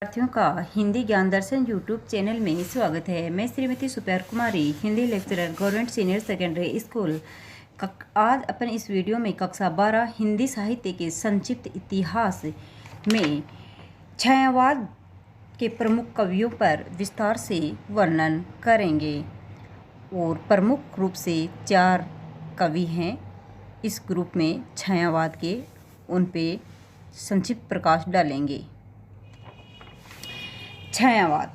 विद्यार्थियों का हिंदी ज्ञान दर्शन यूट्यूब चैनल में स्वागत है। मैं Shrimati Super Kumari, Hindi lecturer, government senior secondary school. आज अपन इस वीडियो में कक्षा 12 हिंदी साहित्य के संक्षिप्त इतिहास में छायावाद के प्रमुख कवियों पर विस्तार से वर्णन करेंगे और प्रमुख रूप से 4 कवि हैं इस ग्रुप में छायावाद के, उन पे संक्षिप्त प्रकाश डालेंगे। छायावाद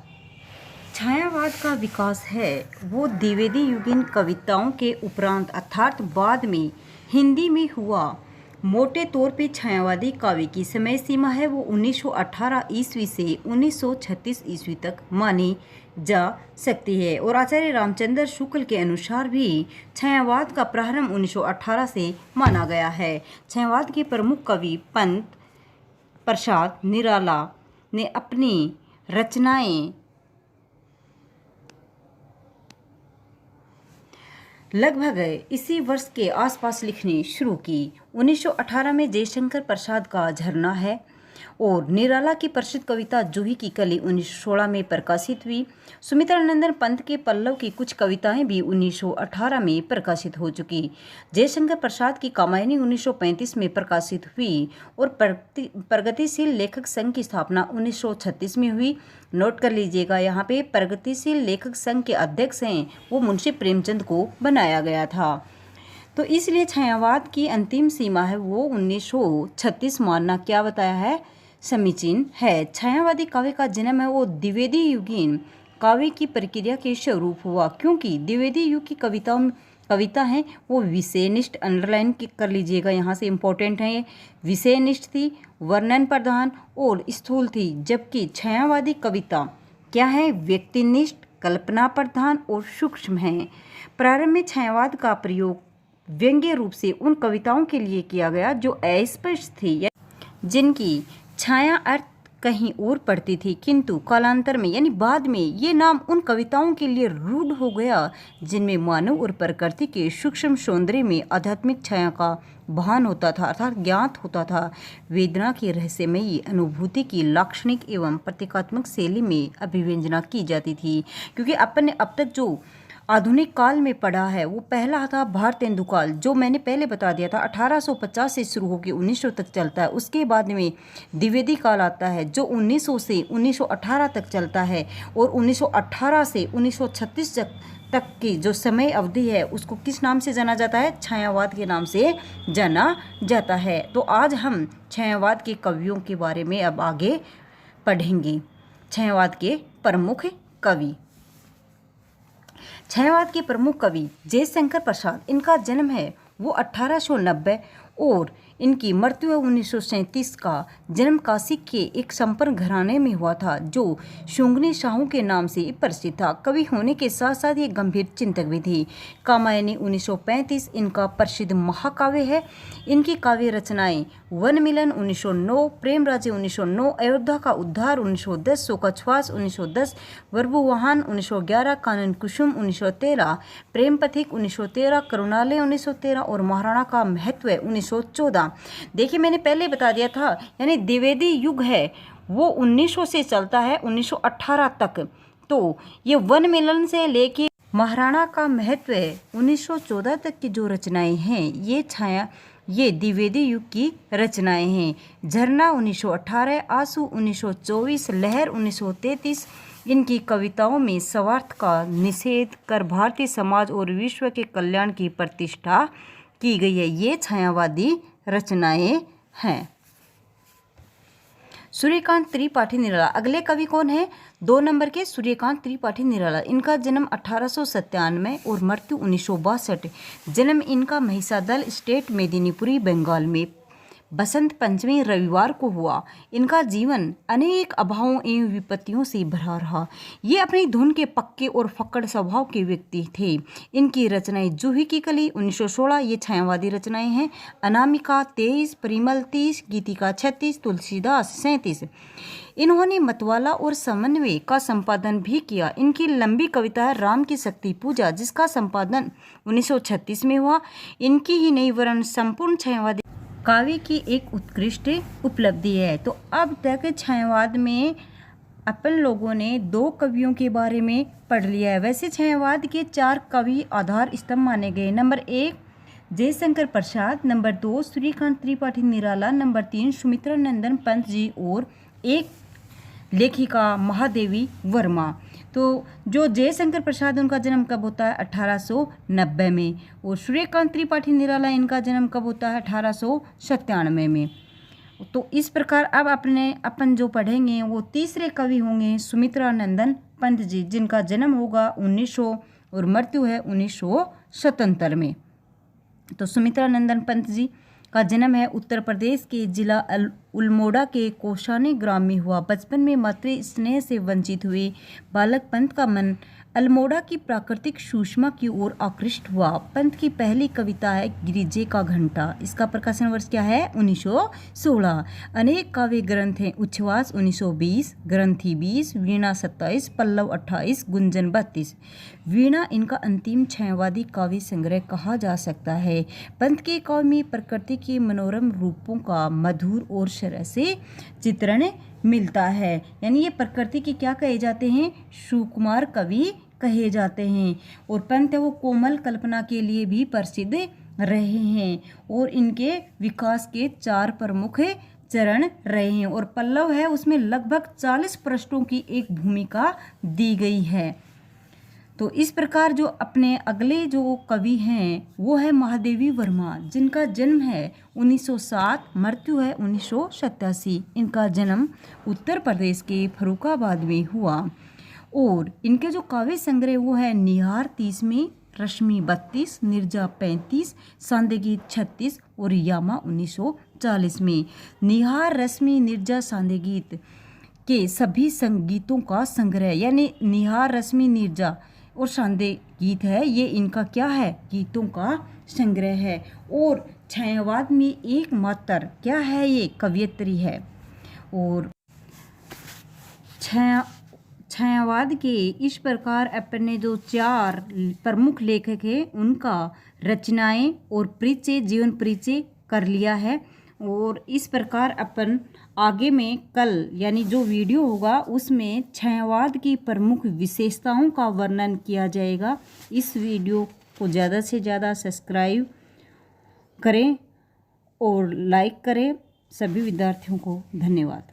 का विकास है वो द्विवेदी युगीन कविताओं के उपरांत अर्थात बाद में हिंदी में हुआ। मोटे तौर पे छायावादी काव्य की समय सीमा है वो 1918 ईस्वी से 1936 ईस्वी तक मानी जा सकती है और आचार्य रामचंद्र शुक्ल के अनुसार भी छायावाद का प्रारंभ 1918 से माना गया है। छायावाद के प्रमुख कवि पंत प्रसाद निराला ने अपनी रचनाएं लगभग इसी वर्ष के आसपास लिखनी शुरू की। 1918 में जयशंकर प्रसाद का झरना है और निराला की प्रसिद्ध कविता जूही की कली 1916 में प्रकाशित हुई। सुमित्रानंदन पंत के पल्लव की कुछ कविताएं भी 1918 में प्रकाशित हो चुकी। जयशंकर प्रसाद की कामायनी 1935 में प्रकाशित हुई और प्रगतिशील लेखक संघ की स्थापना 1936 में हुई। नोट कर लीजिएगा, यहाँ पे प्रगतिशील लेखक संघ के अध्यक्ष हैं वो मुंशी प्रेमचंद को बनाया गया था। तो इसलिए छायावाद की अंतिम सीमा है वो 1936 मानना क्या बताया है, समीचीन है। छायावादी काव्य का जन्म है वो द्विवेदी युगीन काव्य की प्रक्रिया के स्वरूप हुआ, क्योंकि द्विवेदी युग की कविता है वो विषयनिष्ठ, अंडरलाइन कर लीजिएगा, यहाँ से इम्पोर्टेंट है, विषयनिष्ठ थी, वर्णन प्रधान और स्थूल थी। जबकि छायावादी कविता क्या है, व्यक्तिनिष्ठ, कल्पना प्रधान और सूक्ष्म है। प्रारंभ में छायावाद का प्रयोग व्यंग्य रूप से उन कविताओं के लिए किया गया जो अस्पष्ट थी या जिनकी छाया अर्थ कहीं और पड़ती थी, किंतु कालांतर में यानी बाद में ये नाम उन कविताओं के लिए रूढ़ हो गया जिनमें मानव और प्रकृति के सूक्ष्म सौंदर्य में आध्यात्मिक छाया का भान होता था, अर्थात ज्ञात होता था। वेदना की रहस्यमयी अनुभूति की लाक्षणिक एवं प्रतीकात्मक शैली में अभिव्यंजना की जाती थी। क्योंकि अपन ने अब तक जो आधुनिक काल में पढ़ा है वो पहला था भारतेंदु काल, जो मैंने पहले बता दिया था 1850 से शुरू होकर 1900 तक चलता है। उसके बाद में द्विवेदी काल आता है जो 1900 से 1918 तक चलता है और 1918 से 1936 तक की जो समय अवधि है उसको किस नाम से जाना जाता है, छायावाद के नाम से जाना जाता है। तो आज हम छायावाद के कवियों के बारे में अब आगे पढ़ेंगे। छायावाद के प्रमुख कवि। छायावाद के प्रमुख कवि जयशंकर प्रसाद, इनका जन्म है वो 1890 और इनकी मृत्यु है 1937 का। जन्म काशी के एक संपन्न घराने में हुआ था जो शुंगनी शाहू के नाम से प्रसिद्ध था। कवि होने के साथ साथ ये गंभीर चिंतक भी थी। कामायनी 1935 इनका प्रसिद्ध महाकाव्य है। इनकी काव्य रचनाएं वन मिलन 1909, प्रेम राज्य 1909, अयोध्या का उद्धार 1910, शोकाश्वास 1910, वर्बुवाहन 1911, कानन कुसुम 1913, प्रेम पथिक 1913, करुणालय 1913 और महाराणा का महत्व 1914। देखिए मैंने पहले बता दिया था, यानी द्विवेदी युग है वो 1900 से चलता है 1918 तक। तो ये वन मिलन से लेके महाराणा का महत्व 1914 तक की जो रचनाएं हैं ये द्विवेदी युग की रचनाएं हैं। झरना 1918, आंसू 1924, लहर 1933। इनकी कविताओं में स्वार्थ का निषेध कर भारतीय समाज और विश्व के कल्याण की प्रतिष्ठा की गई है। ये छायावादी रचनाएं हैं। सूर्यकांत त्रिपाठी निराला, अगले कवि कौन है, 2 नंबर के सूर्यकांत त्रिपाठी निराला। इनका जन्म 1897 और मृत्यु 1962। जन्म इनका महिषादल स्टेट मेदिनीपुरी बंगाल में बसंत पंचमी रविवार को हुआ। इनका जीवन अनेक अभावों एवं विपत्तियों से भरा रहा। ये अपनी धुन के पक्के और फक्कड़ स्वभाव के व्यक्ति थे। इनकी रचनाएं जूही की कली 1916 ये छायावादी रचनाएं हैं। अनामिका 23, परिमल 30, गीतिका 36, तुलसीदास 37। इन्होंने मतवाला और समन्वय का संपादन भी किया। इनकी लंबी कविता है राम की शक्ति पूजा, जिसका संपादन 1936 में हुआ। इनकी ही नई वर्ण संपूर्ण छायावादी काव्य की एक उत्कृष्ट उपलब्धि है। तो अब तक छायावाद में अपन लोगों ने 2 कवियों के बारे में पढ़ लिया है। वैसे छायावाद के 4 कवि आधार स्तंभ माने गए। Number 1 Jaishankar Prasad, number 2 Suryakant Tripathi Nirala, number 3 Sumitra नंदन पंत जी और एक लेखिका महादेवी वर्मा। तो जो जयशंकर प्रसाद उनका जन्म कब होता है 1890 में, और सूर्यकांत त्रिपाठी निराला इनका जन्म कब होता है 1897 में। तो इस प्रकार अब अपन जो पढ़ेंगे वो तीसरे कवि होंगे सुमित्रा नंदन पंत जी, जिनका जन्म होगा 1900 और मृत्यु है 1977 में। तो सुमित्रा नंदन पंत जी का जन्म है उत्तर प्रदेश के जिला अल्मोड़ा के कोशानी ग्राम में हुआ। बचपन में मातृ स्नेह से वंचित हुए बालक पंत का मन अल्मोड़ा की प्राकृतिक सुषमा की ओर आकृष्ट हुआ। पंत की पहली कविता है गिरिजे का घंटा। इसका प्रकाशन वर्ष क्या है 1916। अनेक काव्य ग्रंथ हैं। उच्छ्वास 1920, ग्रंथि 20, वीणा 27, पल्लव 28, गुंजन 32। वीणा इनका अंतिम छायावादी काव्य संग्रह कहा जा सकता है। पंत के काव्य में प्रकृति के मनोरम रूपों का मधुर और सरस से चित्रण मिलता है। यानी ये प्रकृति के क्या कहे जाते हैं, सुकुमार कवि कहे जाते हैं। और पंत वो कोमल कल्पना के लिए भी प्रसिद्ध रहे हैं और इनके विकास के 4 प्रमुख चरण रहे हैं। और पल्लव है उसमें लगभग 40 पृष्ठों की एक भूमिका दी गई है। तो इस प्रकार जो अपने अगले जो कवि हैं वो है महादेवी वर्मा, जिनका जन्म है 1907, मृत्यु है 1987। इनका जन्म उत्तर प्रदेश के फर्रुखाबाद में हुआ। और इनके जो काव्य संग्रह वो है निहार 30 में, रश्मि 32, निर्जा 35, सांदेगीत 36 और यामा 1940 में। निहार, रश्मि, निर्जा, सांदेगीत के सभी संगीतों का संग्रह, यानी निहार, रश्मि, निर्जा और सांदे गीत है, ये इनका क्या है, गीतों का संग्रह है। और छायावाद में एकमात्र क्या है, ये कवयित्री है। और छायावाद के इस प्रकार अपने जो 4 प्रमुख लेखक हैं उनका रचनाएं और परिचय, जीवन परिचय कर लिया है। और इस प्रकार अपन आगे में कल यानी जो वीडियो होगा उसमें छायावाद की प्रमुख विशेषताओं का वर्णन किया जाएगा। इस वीडियो को ज़्यादा से ज़्यादा सब्सक्राइब करें और लाइक करें। सभी विद्यार्थियों को धन्यवाद।